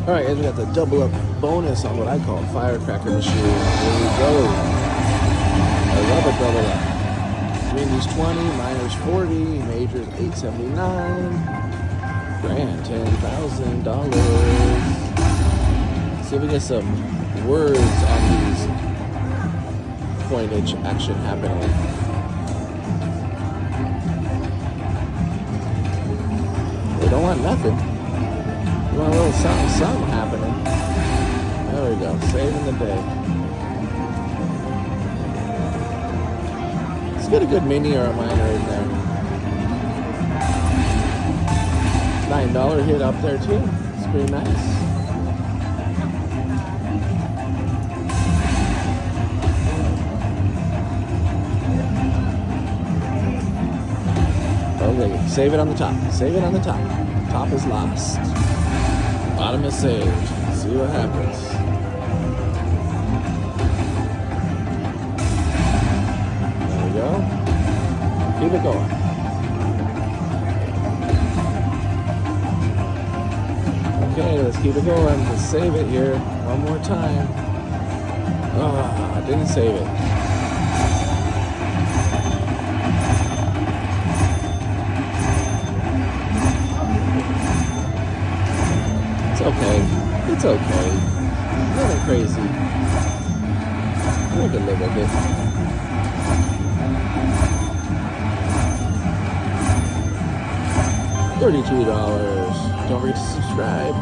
Alright guys, we got the double up bonus on what I call firecracker machine. Here we go. I love a double up. Winnings 20, minors 40, majors 879, grand $10,000. See if we get some words on these coinage action happening. We don't want nothing. We want a little something happening. There we go, saving the day. Let's get a good mini or a minor in there. $9 hit up there too. It's pretty nice. Okay, save it on the top. Save it on the top. Top is lost. Bottom is saved. See what happens. There we go. Keep it going. Okay, let's keep it going. Let's save it here one more time. Oh, I didn't save it. It's okay. It's okay. Nothing crazy. We can live with it. $32. Don't forget to subscribe.